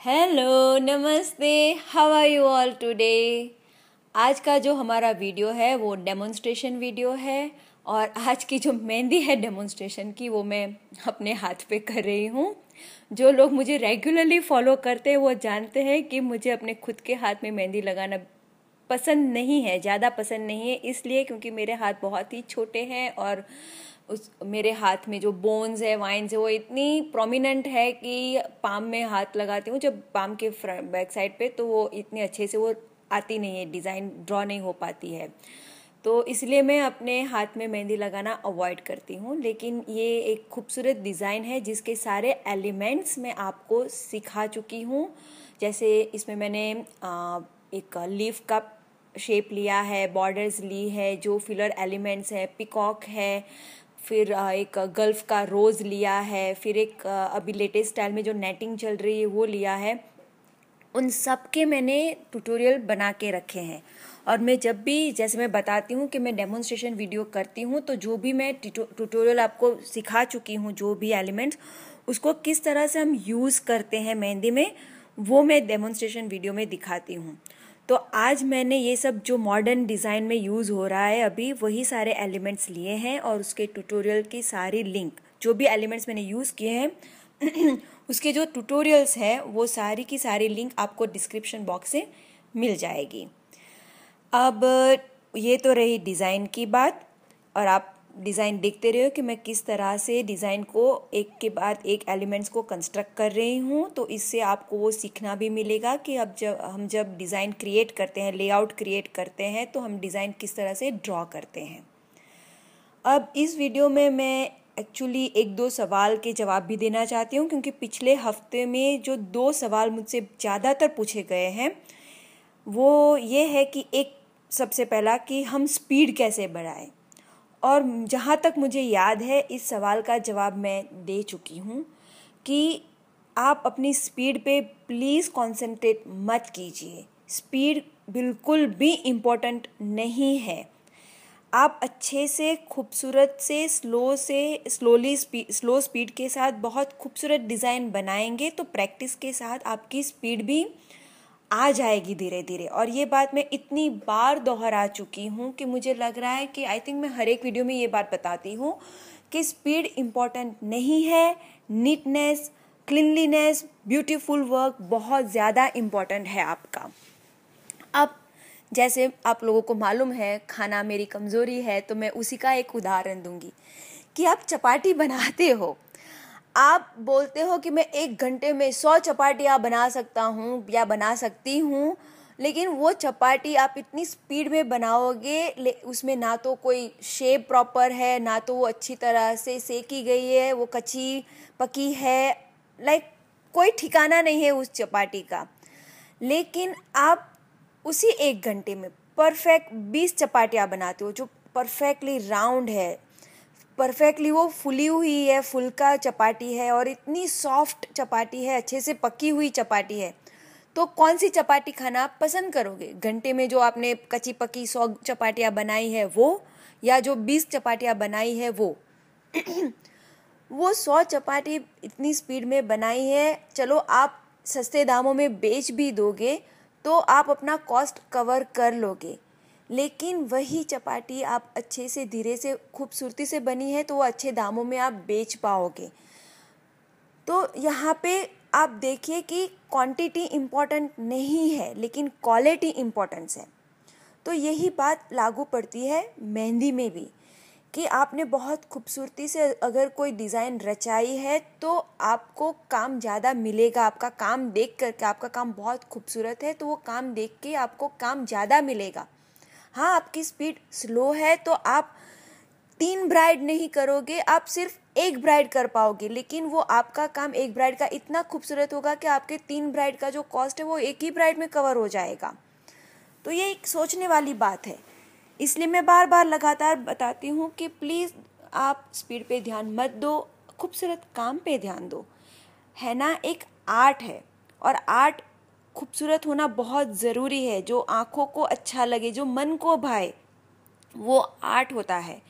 Hello नमस्ते, how are you all today. आज का जो हमारा वीडियो है वो डेमोन्स्ट्रेशन वीडियो है और आज की जो मेहंदी है डेमोन्स्ट्रेशन की वो मैं अपने हाथ पे कर रही हूँ। जो लोग मुझे रेगुलरली फॉलो करते हैं वो जानते हैं कि मुझे अपने खुद के हाथ में मेहंदी लगाना पसंद नहीं है, ज़्यादा पसंद नहीं है, इसलिए क्योंकि मेरे हाथ बहुत ही छोटे हैं और उस मेरे हाथ में जो बोन्स है, वाइन्स है, वो इतनी प्रोमिनेंट है कि पाम में हाथ लगाती हूँ जब पाम के फ्रंट बैक साइड पे, तो वो इतने अच्छे से वो आती नहीं है, डिज़ाइन ड्रॉ नहीं हो पाती है। तो इसलिए मैं अपने हाथ में मेहंदी लगाना अवॉइड करती हूँ। लेकिन ये एक खूबसूरत डिज़ाइन है जिसके सारे एलिमेंट्स मैं आपको सिखा चुकी हूँ। जैसे इसमें मैंने एक लीफ का शेप लिया है, बॉर्डर्स ली है, जो फिलर एलिमेंट्स है, पिकॉक है, फिर एक गल्फ का रोज़ लिया है, फिर एक अभी लेटेस्ट स्टाइल में जो नेटिंग चल रही है वो लिया है। उन सब के मैंने ट्यूटोरियल बना के रखे हैं और मैं जब भी, जैसे मैं बताती हूँ कि मैं डेमोन्स्ट्रेशन वीडियो करती हूँ, तो जो भी मैं ट्यूटोरियल आपको सिखा चुकी हूँ, जो भी एलिमेंट्स उसको किस तरह से हम यूज़ करते हैं मेहंदी में, वो मैं डेमोन्स्ट्रेशन वीडियो में दिखाती हूँ। तो आज मैंने ये सब जो मॉडर्न डिज़ाइन में यूज़ हो रहा है अभी, वही सारे एलिमेंट्स लिए हैं और उसके ट्यूटोरियल की सारी लिंक, जो भी एलिमेंट्स मैंने यूज़ किए हैं उसके जो ट्यूटोरियल्स हैं वो सारी की सारी लिंक आपको डिस्क्रिप्शन बॉक्स से मिल जाएगी। अब ये तो रही डिज़ाइन की बात, और आप डिज़ाइन देखते रहो कि मैं किस तरह से डिज़ाइन को एक के बाद एक एलिमेंट्स को कंस्ट्रक्ट कर रही हूँ। तो इससे आपको वो सीखना भी मिलेगा कि अब जब डिज़ाइन क्रिएट करते हैं, लेआउट क्रिएट करते हैं, तो हम डिज़ाइन किस तरह से ड्रॉ करते हैं। अब इस वीडियो में मैं एक्चुअली एक दो सवाल के जवाब भी देना चाहती हूँ, क्योंकि पिछले हफ्ते में जो दो सवाल मुझसे ज़्यादातर पूछे गए हैं वो ये है कि एक, सबसे पहला कि हम स्पीड कैसे बढ़ाएं, और जहाँ तक मुझे याद है इस सवाल का जवाब मैं दे चुकी हूँ कि आप अपनी स्पीड पे प्लीज़ कंसंट्रेट मत कीजिए। स्पीड बिल्कुल भी इम्पोर्टेंट नहीं है। आप अच्छे से, खूबसूरत से, स्लो स्पीड के साथ बहुत खूबसूरत डिज़ाइन बनाएंगे तो प्रैक्टिस के साथ आपकी स्पीड भी आ जाएगी धीरे धीरे। और ये बात मैं इतनी बार दोहरा चुकी हूँ कि मुझे लग रहा है कि आई थिंक मैं हर एक वीडियो में ये बात बताती हूँ कि स्पीड इम्पॉर्टेंट नहीं है, नीटनेस, क्लीनलीनेस, ब्यूटीफुल वर्क बहुत ज़्यादा इम्पॉर्टेंट है आपका। अब जैसे आप लोगों को मालूम है खाना मेरी कमज़ोरी है, तो मैं उसी का एक उदाहरण दूंगी कि आप चपाती बनाते हो, आप बोलते हो कि मैं 1 घंटे में 100 चपातियाँ बना सकता हूँ या बना सकती हूँ, लेकिन वो चपाती आप इतनी स्पीड में बनाओगे, उसमें ना तो कोई शेप प्रॉपर है, ना तो वो अच्छी तरह से सेकी गई है, वो कच्ची पकी है, लाइक कोई ठिकाना नहीं है उस चपाती का। लेकिन आप उसी 1 घंटे में परफेक्ट 20 चपातियाँ बनाते हो जो परफेक्टली राउंड है, परफेक्टली वो फुली हुई है, फुल्का चपाती है और इतनी सॉफ्ट चपाती है, अच्छे से पकी हुई चपाती है। तो कौन सी चपाती खाना आप पसंद करोगे? घंटे में जो आपने कच्ची पकी 100 चपातियाँ बनाई है वो, या जो 20 चपातियाँ बनाई है वो? वो 100 चपाती इतनी स्पीड में बनाई है, चलो आप सस्ते दामों में बेच भी दोगे तो आप अपना कॉस्ट कवर कर लोगे, लेकिन वही चपाती आप अच्छे से, धीरे से, खूबसूरती से बनी है तो वो अच्छे दामों में आप बेच पाओगे। तो यहाँ पे आप देखिए कि क्वांटिटी इम्पॉर्टेंट नहीं है, लेकिन क्वालिटी इम्पॉर्टेंस है। तो यही बात लागू पड़ती है मेहंदी में भी कि आपने बहुत खूबसूरती से अगर कोई डिज़ाइन रचाई है तो आपको काम ज़्यादा मिलेगा। आपका काम देख करके, आपका काम बहुत खूबसूरत है तो वो काम देख के आपको काम ज़्यादा मिलेगा। हाँ, आपकी स्पीड स्लो है तो आप 3 ब्राइड नहीं करोगे, आप सिर्फ 1 ब्राइड कर पाओगे, लेकिन वो आपका काम 1 ब्राइड का इतना खूबसूरत होगा कि आपके 3 ब्राइड का जो कॉस्ट है वो 1 ही ब्राइड में कवर हो जाएगा। तो ये एक सोचने वाली बात है, इसलिए मैं बार बार लगातार बताती हूँ कि प्लीज़ आप स्पीड पे ध्यान मत दो, खूबसूरत काम पे ध्यान दो। है ना, एक आर्ट है और आर्ट खूबसूरत होना बहुत ज़रूरी है। जो आँखों को अच्छा लगे, जो मन को भाए, वो आर्ट होता है।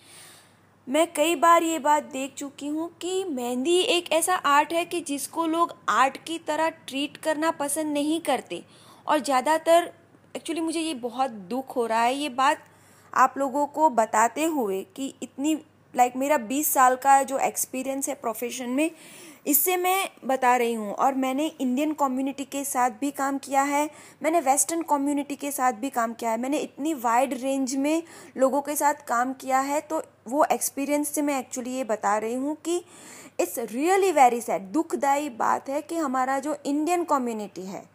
मैं कई बार ये बात देख चुकी हूँ कि मेहंदी एक ऐसा आर्ट है कि जिसको लोग आर्ट की तरह ट्रीट करना पसंद नहीं करते। और ज़्यादातर एक्चुअली मुझे ये बहुत दुख हो रहा है ये बात आप लोगों को बताते हुए कि इतनी मेरा 20 साल का जो एक्सपीरियंस है प्रोफेशन में, इससे मैं बता रही हूँ। और मैंने इंडियन कम्युनिटी के साथ भी काम किया है, मैंने वेस्टर्न कम्युनिटी के साथ भी काम किया है, मैंने इतनी वाइड रेंज में लोगों के साथ काम किया है। तो वो एक्सपीरियंस से मैं एक्चुअली ये बता रही हूँ कि इट्स रियली वेरी सैड, दुखदाई बात है कि हमारा जो इंडियन कम्युनिटी है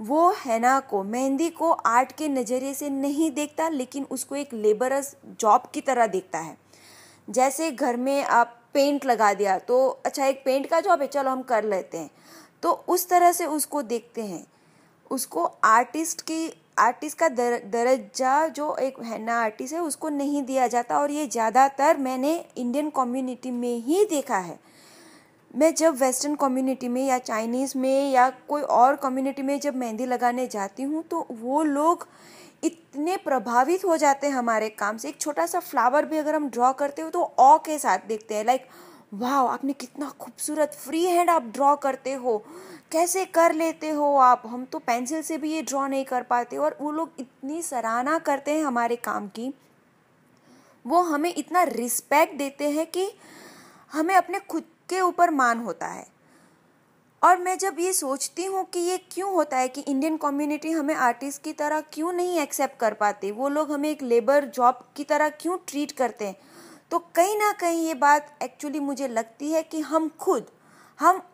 वो हैना को, मेहंदी को आर्ट के नज़रिए से नहीं देखता, लेकिन उसको एक लेबरस जॉब की तरह देखता है। जैसे घर में आप पेंट लगा दिया तो अच्छा एक पेंट का जॉब है, चलो हम कर लेते हैं, तो उस तरह से उसको देखते हैं। उसको आर्टिस्ट का दर्जा जो एक हैना आर्टिस्ट है उसको नहीं दिया जाता। और ये ज़्यादातर मैंने इंडियन कम्युनिटी में ही देखा है। मैं जब वेस्टर्न कम्युनिटी में या चाइनीज़ में या कोई और कम्युनिटी में जब मेहंदी लगाने जाती हूँ तो वो लोग इतने प्रभावित हो जाते हैं हमारे काम से। एक छोटा सा फ्लावर भी अगर हम ड्रॉ करते हो तो ऑ के साथ देखते हैं, वाह आपने कितना खूबसूरत फ्री हैंड आप ड्रॉ करते हो, कैसे कर लेते हो आप, हम तो पेंसिल से भी ये ड्रॉ नहीं कर पाते। और वो लोग इतनी सराहना करते हैं हमारे काम की, वो हमें इतना रिस्पेक्ट देते हैं कि हमें अपने खुद के ऊपर मान होता है। और मैं जब ये सोचती हूँ कि ये क्यों होता है कि इंडियन कम्युनिटी हमें आर्टिस्ट की तरह क्यों नहीं एक्सेप्ट कर पाते, वो लोग हमें एक लेबर जॉब की तरह क्यों ट्रीट करते हैं, तो कहीं ना कहीं ये बात एक्चुअली मुझे लगती है कि हम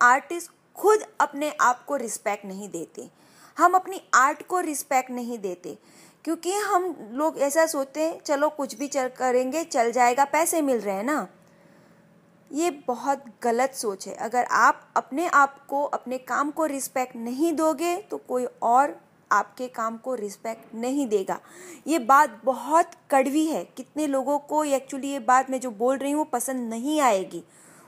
आर्टिस्ट खुद अपने आप को रिस्पेक्ट नहीं देते, हम अपनी आर्ट को रिस्पेक्ट नहीं देते। क्योंकि हम लोग ऐसा सोचते हैं चलो कुछ भी करेंगे चल जाएगा, पैसे मिल रहे हैं ना। ये बहुत गलत सोच है। अगर आप अपने आप को, अपने काम को रिस्पेक्ट नहीं दोगे तो कोई और आपके काम को रिस्पेक्ट नहीं देगा। ये बात बहुत कड़वी है, कितने लोगों को एक्चुअली ये बात मैं जो बोल रही हूँ पसंद नहीं आएगी।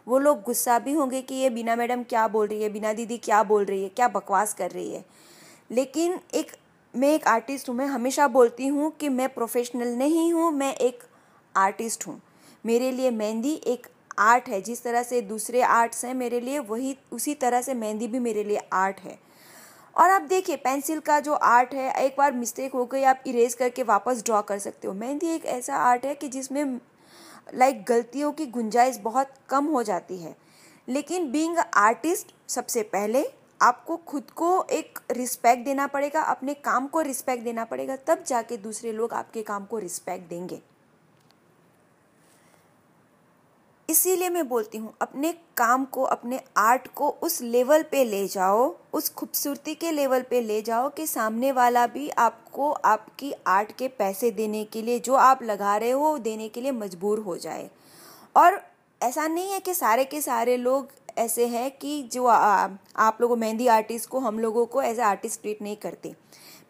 वो लोग गुस्सा भी होंगे कि ये बीना मैडम क्या बोल रही है, बीना दीदी क्या बोल रही है, क्या बकवास कर रही है। लेकिन मैं एक आर्टिस्ट हूँ, मैं हमेशा बोलती हूँ कि मैं प्रोफेशनल नहीं हूँ, मैं एक आर्टिस्ट हूँ। मेरे लिए मेहंदी एक आर्ट है, जिस तरह से दूसरे आर्ट्स हैं मेरे लिए, वही उसी तरह से मेहंदी भी मेरे लिए आर्ट है। और आप देखिए पेंसिल का जो आर्ट है, एक बार मिस्टेक हो गई आप इरेज करके वापस ड्रॉ कर सकते हो। मेहंदी एक ऐसा आर्ट है कि जिसमें गलतियों की गुंजाइश बहुत कम हो जाती है। लेकिन बीइंग आर्टिस्ट सबसे पहले आपको खुद को एक रिस्पेक्ट देना पड़ेगा, अपने काम को रिस्पेक्ट देना पड़ेगा, तब जाके दूसरे लोग आपके काम को रिस्पेक्ट देंगे। इसीलिए मैं बोलती हूँ अपने काम को, अपने आर्ट को उस लेवल पे ले जाओ, उस खूबसूरती के लेवल पे ले जाओ कि सामने वाला भी आपको आपकी आर्ट के पैसे देने के लिए, जो आप लगा रहे हो देने के लिए मजबूर हो जाए। और ऐसा नहीं है कि सारे के सारे लोग ऐसे हैं कि जो आप लोगों मेहंदी आर्टिस्ट को, हम लोगों को एज ए आर्टिस्ट ट्रीट नहीं करते।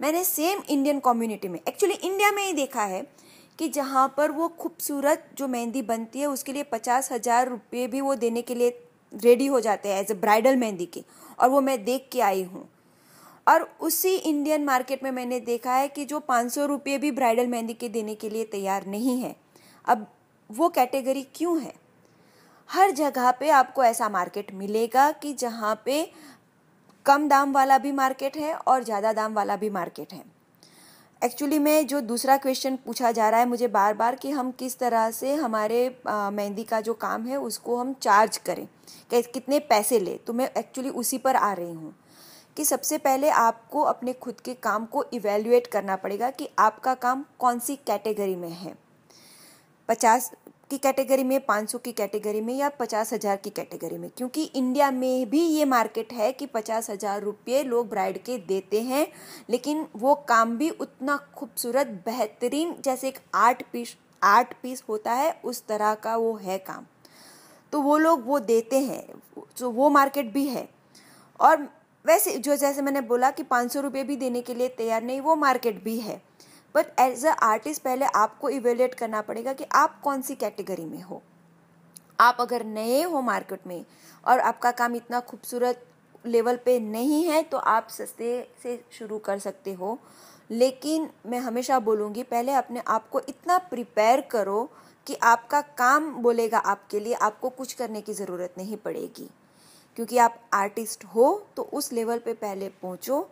मैंने सेम इंडियन कम्युनिटी में, एक्चुअली इंडिया में ही देखा है कि जहाँ पर वो खूबसूरत जो मेहंदी बनती है उसके लिए 50,000 रुपये भी वो देने के लिए रेडी हो जाते हैं एज ए ब्राइडल मेहंदी के। और वो मैं देख के आई हूँ। और उसी इंडियन मार्केट में मैंने देखा है कि जो 500 रुपये भी ब्राइडल मेहंदी के देने के लिए तैयार नहीं है। अब वो कैटेगरी क्यों है? हर जगह पे आपको ऐसा मार्केट मिलेगा कि जहाँ पे कम दाम वाला भी मार्केट है और ज़्यादा दाम वाला भी मार्केट है। एक्चुअली में जो दूसरा क्वेश्चन पूछा जा रहा है मुझे बार बार कि हम किस तरह से हमारे मेहंदी का जो काम है उसको हम चार्ज करें, कितने पैसे ले, तो मैं एक्चुअली उसी पर आ रही हूँ कि सबसे पहले आपको अपने खुद के काम को इवैल्यूएट करना पड़ेगा कि आपका काम कौन सी कैटेगरी में है, 50 की कैटेगरी में, 500 की कैटेगरी में या 50,000 की कैटेगरी में। क्योंकि इंडिया में भी ये मार्केट है कि 50,000 रुपये लोग ब्राइड के देते हैं, लेकिन वो काम भी उतना खूबसूरत बेहतरीन जैसे एक आर्ट पीस होता है उस तरह का वो है काम, तो वो लोग वो देते हैं, तो वो मार्केट भी है। और वैसे जो जैसे मैंने बोला कि 500 रुपये भी देने के लिए तैयार नहीं, वो मार्केट भी है। बट एज अ आर्टिस्ट पहले आपको इवेल्युएट करना पड़ेगा कि आप कौन सी कैटेगरी में हो। आप अगर नए हो मार्केट में और आपका काम इतना खूबसूरत लेवल पे नहीं है तो आप सस्ते से शुरू कर सकते हो। लेकिन मैं हमेशा बोलूँगी पहले अपने आप को इतना प्रिपेयर करो कि आपका काम बोलेगा आपके लिए, आपको कुछ करने की ज़रूरत नहीं पड़ेगी, क्योंकि आप आर्टिस्ट हो। तो उस लेवल पे पहले पहुंचो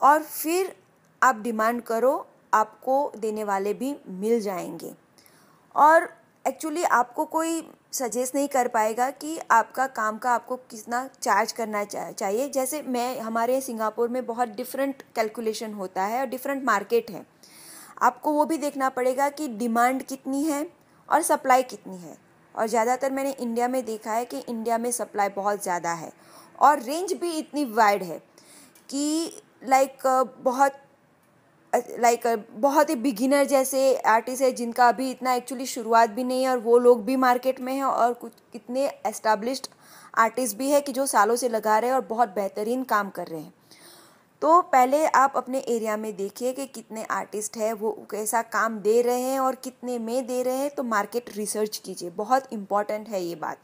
और फिर आप डिमांड करो, आपको देने वाले भी मिल जाएंगे। और एक्चुअली आपको कोई सजेस्ट नहीं कर पाएगा कि आपका काम का आपको कितना चार्ज करना चाहिए। जैसे हमारे सिंगापुर में बहुत डिफरेंट कैलकुलेशन होता है और डिफरेंट मार्केट है। आपको वो भी देखना पड़ेगा कि डिमांड कितनी है और सप्लाई कितनी है। और ज़्यादातर मैंने इंडिया में देखा है कि इंडिया में सप्लाई बहुत ज़्यादा है और रेंज भी इतनी वाइड है कि बहुत ही बिगिनर जैसे आर्टिस्ट है जिनका अभी इतना एक्चुअली शुरुआत भी नहीं है और वो लोग भी मार्केट में हैं, और कुछ कितने एस्टैब्लिश्ड आर्टिस्ट भी है कि जो सालों से लगा रहे हैं और बहुत बेहतरीन काम कर रहे हैं। तो पहले आप अपने एरिया में देखिए कि कितने आर्टिस्ट है, वो कैसा काम दे रहे हैं और कितने में दे रहे हैं। तो मार्केट रिसर्च कीजिए, बहुत इम्पॉर्टेंट है ये बात।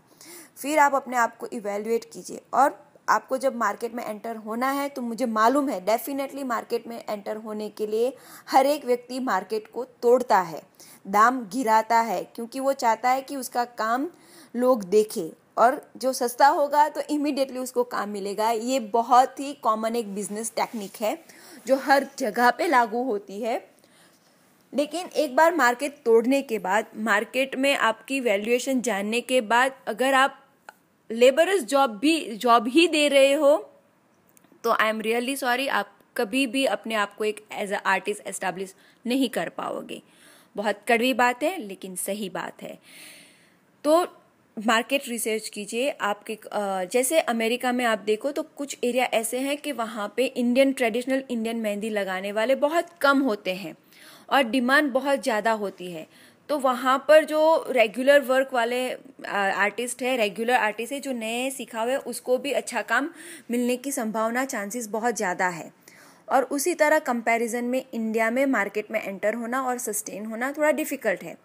फिर आप अपने आप को इवेल्युएट कीजिए। और आपको जब मार्केट में एंटर होना है तो मुझे मालूम है डेफिनेटली मार्केट में एंटर होने के लिए हर एक व्यक्ति मार्केट को तोड़ता है, दाम गिराता है, क्योंकि वो चाहता है कि उसका काम लोग देखें और जो सस्ता होगा तो इमीडिएटली उसको काम मिलेगा। ये बहुत ही कॉमन एक बिजनेस टेक्निक है जो हर जगह पे लागू होती है। लेकिन एक बार मार्केट तोड़ने के बाद, मार्केट में आपकी वैल्यूएशन जानने के बाद, अगर आप लेबरस जॉब ही दे रहे हो तो आई एम रियली सॉरी, आप कभी भी अपने आप को एक एज अ आर्टिस्ट एस्टैब्लिश नहीं कर पाओगे। बहुत कड़वी बात है लेकिन सही बात है। तो मार्केट रिसर्च कीजिए। आपके जैसे अमेरिका में आप देखो तो कुछ एरिया ऐसे हैं कि वहाँ पे ट्रेडिशनल इंडियन मेहंदी लगाने वाले बहुत कम होते हैं और डिमांड बहुत ज़्यादा होती है। तो वहाँ पर जो रेगुलर वर्क वाले आर्टिस्ट है जो नए सीखा हुए, उसको भी अच्छा काम मिलने की संभावना, चांसेस बहुत ज़्यादा है। और उसी तरह कंपैरिजन में इंडिया में मार्केट में एंटर होना और सस्टेन होना थोड़ा डिफ़िकल्ट है।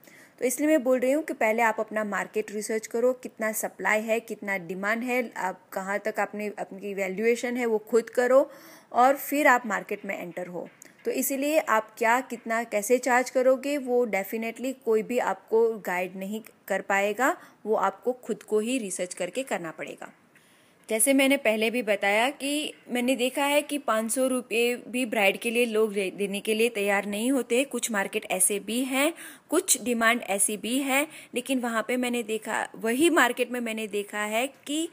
तो इसलिए मैं बोल रही हूँ कि पहले आप अपना मार्केट रिसर्च करो, कितना सप्लाई है, कितना डिमांड है, आप कहाँ तक अपनी वैल्यूएशन है वो खुद करो और फिर आप मार्केट में एंटर हो। तो इसीलिए आप कितना कैसे चार्ज करोगे वो डेफिनेटली कोई भी आपको गाइड नहीं कर पाएगा, वो आपको खुद को ही रिसर्च करके करना पड़ेगा। जैसे मैंने पहले भी बताया कि मैंने देखा है कि 500 रुपये भी ब्राइड के लिए लोग देने के लिए तैयार नहीं होते। कुछ मार्केट ऐसे भी हैं, कुछ डिमांड ऐसी भी है, लेकिन वही मार्केट में मैंने देखा है कि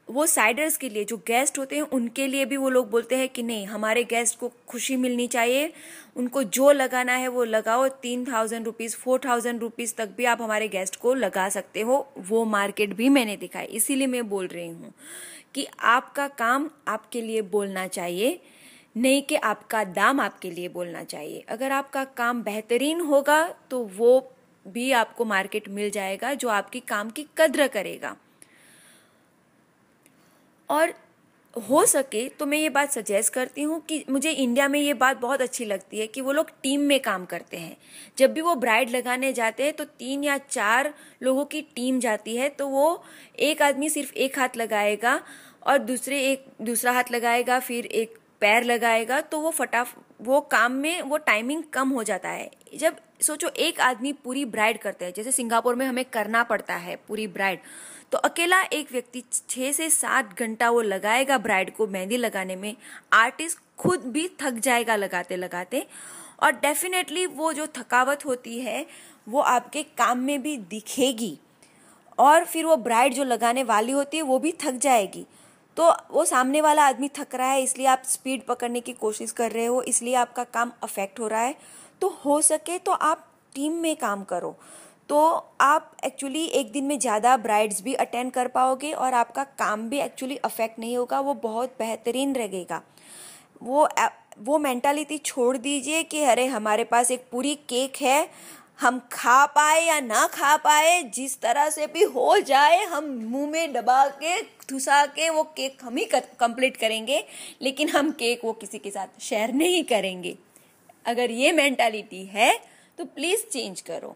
वो साइडर्स के लिए, जो गेस्ट होते हैं उनके लिए भी वो लोग बोलते हैं कि नहीं, हमारे गेस्ट को खुशी मिलनी चाहिए, उनको जो लगाना है वो लगाओ, 3000 रुपीज़ 4000 रुपीज़ तक भी आप हमारे गेस्ट को लगा सकते हो। वो मार्केट भी मैंने देखा है। इसीलिए मैं बोल रही हूँ कि आपका काम आपके लिए बोलना चाहिए, नहीं कि आपका दाम आपके लिए बोलना चाहिए। अगर आपका काम बेहतरीन होगा तो वो भी आपको मार्केट मिल जाएगा जो आपकी काम की कद्र करेगा। और हो सके तो मैं ये बात सजेस्ट करती हूँ कि मुझे इंडिया में ये बात बहुत अच्छी लगती है कि वो लोग टीम में काम करते हैं। जब भी वो ब्राइड लगाने जाते हैं तो 3 या 4 लोगों की टीम जाती है। तो वो एक आदमी सिर्फ एक हाथ लगाएगा और दूसरा हाथ लगाएगा, फिर एक पैर लगाएगा, तो वो काम में वो टाइमिंग कम हो जाता है। जब सोचो एक आदमी पूरी ब्राइड करता है, जैसे सिंगापुर में हमें करना पड़ता है पूरी ब्राइड, तो अकेला एक व्यक्ति 6 से 7 घंटा वो लगाएगा ब्राइड को मेहंदी लगाने में। आर्टिस्ट खुद भी थक जाएगा लगाते लगाते, और डेफिनेटली वो जो थकावट होती है वो आपके काम में भी दिखेगी, और फिर वो ब्राइड जो लगाने वाली होती है वो भी थक जाएगी। तो वो सामने वाला आदमी थक रहा है, इसलिए आप स्पीड पकड़ने की कोशिश कर रहे हो, इसलिए आपका काम अफेक्ट हो रहा है। तो हो सके तो आप टीम में काम करो, तो आप एक्चुअली एक दिन में ज़्यादा ब्राइड्स भी अटेंड कर पाओगे और आपका काम भी एक्चुअली अफेक्ट नहीं होगा, वो बहुत बेहतरीन रहेगा। वो मेंटालिटी छोड़ दीजिए कि अरे हमारे पास एक पूरी केक है, हम खा पाए या ना खा पाए, जिस तरह से भी हो जाए, हम मुंह में दबा के ठुसा के वो केक हम ही कंप्लीट करेंगे, लेकिन हम केक वो किसी के साथ शेयर नहीं करेंगे। अगर ये मेंटालिटी है तो प्लीज़ चेंज करो।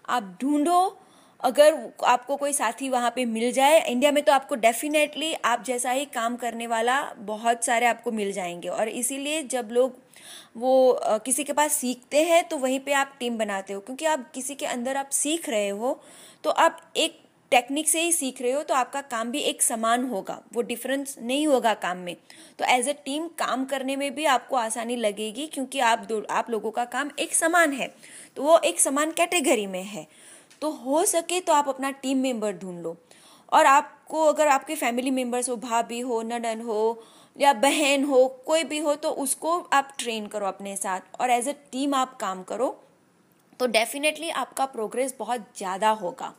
आप ढूंढो अगर आपको कोई साथी वहाँ पे मिल जाए, इंडिया में तो आपको डेफिनेटली आप जैसा ही काम करने वाला बहुत सारे आपको मिल जाएंगे। और इसीलिए जब लोग वो किसी के पास सीखते हैं तो वहीं पे आप टीम बनाते हो, क्योंकि आप किसी के अंदर आप सीख रहे हो तो आप एक टेक्निक से ही सीख रहे हो, तो आपका काम भी एक समान होगा, वो डिफरेंस नहीं होगा काम में। तो एज अ टीम काम करने में भी आपको आसानी लगेगी, क्योंकि आप लोगों का काम एक समान है, तो वो एक समान कैटेगरी में है। तो हो सके तो आप अपना टीम मेंबर ढूंढ लो। और आपको अगर आपके फैमिली मेंबर्स हो, भाभी हो, ननन हो या बहन हो, कोई भी हो, तो उसको आप ट्रेन करो अपने साथ और एज अ टीम आप काम करो, तो डेफिनेटली आपका प्रोग्रेस बहुत ज़्यादा होगा।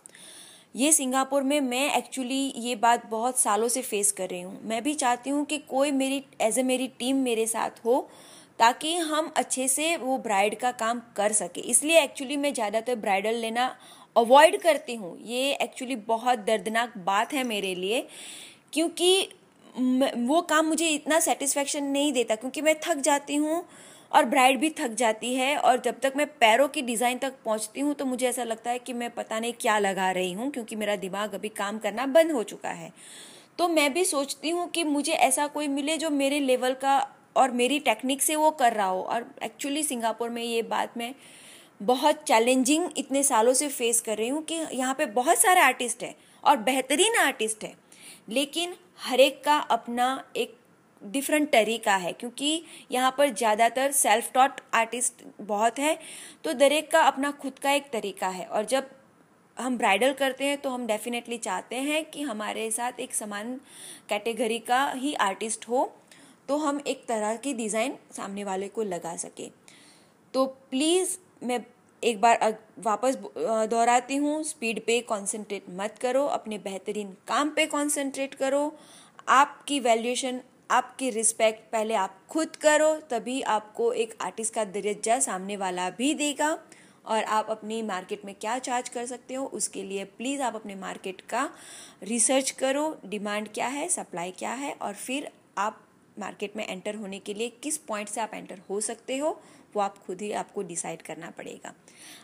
ये सिंगापुर में मैं एक्चुअली ये बात बहुत सालों से फेस कर रही हूँ। मैं भी चाहती हूँ कि कोई मेरी टीम मेरे साथ हो, ताकि हम अच्छे से वो ब्राइड का काम कर सके। इसलिए एक्चुअली मैं ज़्यादातर ब्राइडल लेना अवॉइड करती हूँ। ये एक्चुअली बहुत दर्दनाक बात है मेरे लिए, क्योंकि वो काम मुझे इतना सेटिस्फेक्शन नहीं देता, क्योंकि मैं थक जाती हूँ और ब्राइड भी थक जाती है। और जब तक मैं पैरों की डिज़ाइन तक पहुँचती हूँ तो मुझे ऐसा लगता है कि मैं पता नहीं क्या लगा रही हूँ, क्योंकि मेरा दिमाग अभी काम करना बंद हो चुका है। तो मैं भी सोचती हूँ कि मुझे ऐसा कोई मिले जो मेरे लेवल का और मेरी टेक्निक से वो कर रहा हो। और एक्चुअली सिंगापुर में ये बात मैं बहुत चैलेंजिंग इतने सालों से फेस कर रही हूँ कि यहाँ पे बहुत सारे आर्टिस्ट हैं और बेहतरीन आर्टिस्ट हैं, लेकिन हर एक का अपना एक डिफरेंट तरीका है, क्योंकि यहाँ पर ज़्यादातर सेल्फ टॉट आर्टिस्ट बहुत है, तो दर एक का अपना खुद का एक तरीका है। और जब हम ब्राइडल करते हैं तो हम डेफिनेटली चाहते हैं कि हमारे साथ एक समान कैटेगरी का ही आर्टिस्ट हो, तो हम एक तरह की डिज़ाइन सामने वाले को लगा सके। तो प्लीज़ मैं एक बार वापस दोहराती हूँ, स्पीड पे कंसंट्रेट मत करो, अपने बेहतरीन काम पे कंसंट्रेट करो। आपकी वैल्यूएशन, आपकी रिस्पेक्ट पहले आप खुद करो, तभी आपको एक आर्टिस्ट का दर्जा सामने वाला भी देगा। और आप अपनी मार्केट में क्या चार्ज कर सकते हो, उसके लिए प्लीज़ आप अपने मार्केट का रिसर्च करो, डिमांड क्या है, सप्लाई क्या है, और फिर आप मार्केट में एंटर होने के लिए किस पॉइंट से आप एंटर हो सकते हो, वो आप खुद ही आपको डिसाइड करना पड़ेगा।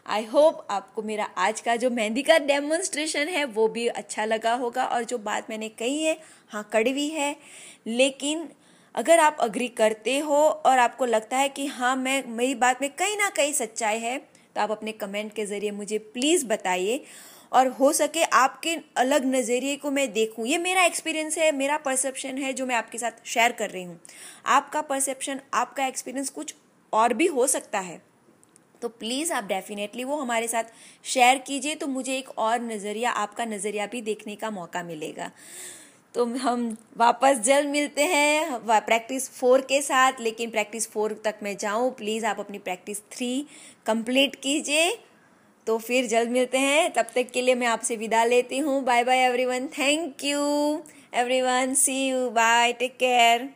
आई होप आपको मेरा आज का जो मेहंदी का डेमोन्स्ट्रेशन है वो भी अच्छा लगा होगा। और जो बात मैंने कही है, हाँ कड़वी है, लेकिन अगर आप अग्री करते हो और आपको लगता है कि हाँ मेरी बात में कहीं ना कहीं सच्चाई है, तो आप अपने कमेंट के ज़रिए मुझे प्लीज़ बताइए। और हो सके आपके अलग नज़रिए को मैं देखूं। ये मेरा एक्सपीरियंस है, मेरा परसेप्शन है जो मैं आपके साथ शेयर कर रही हूँ। आपका परसेप्शन, आपका एक्सपीरियंस कुछ और भी हो सकता है, तो प्लीज़ आप डेफिनेटली वो हमारे साथ शेयर कीजिए, तो मुझे एक और नज़रिया, आपका नज़रिया भी देखने का मौका मिलेगा। तो हम वापस जल्द मिलते हैं प्रैक्टिस 4 के साथ, लेकिन प्रैक्टिस 4 तक मैं जाऊँ, प्लीज़ आप अपनी प्रैक्टिस 3 कंप्लीट कीजिए। तो फिर जल्द मिलते हैं, तब तक के लिए मैं आपसे विदा लेती हूँ। Bye bye everyone, thank you everyone, see you, bye, take care.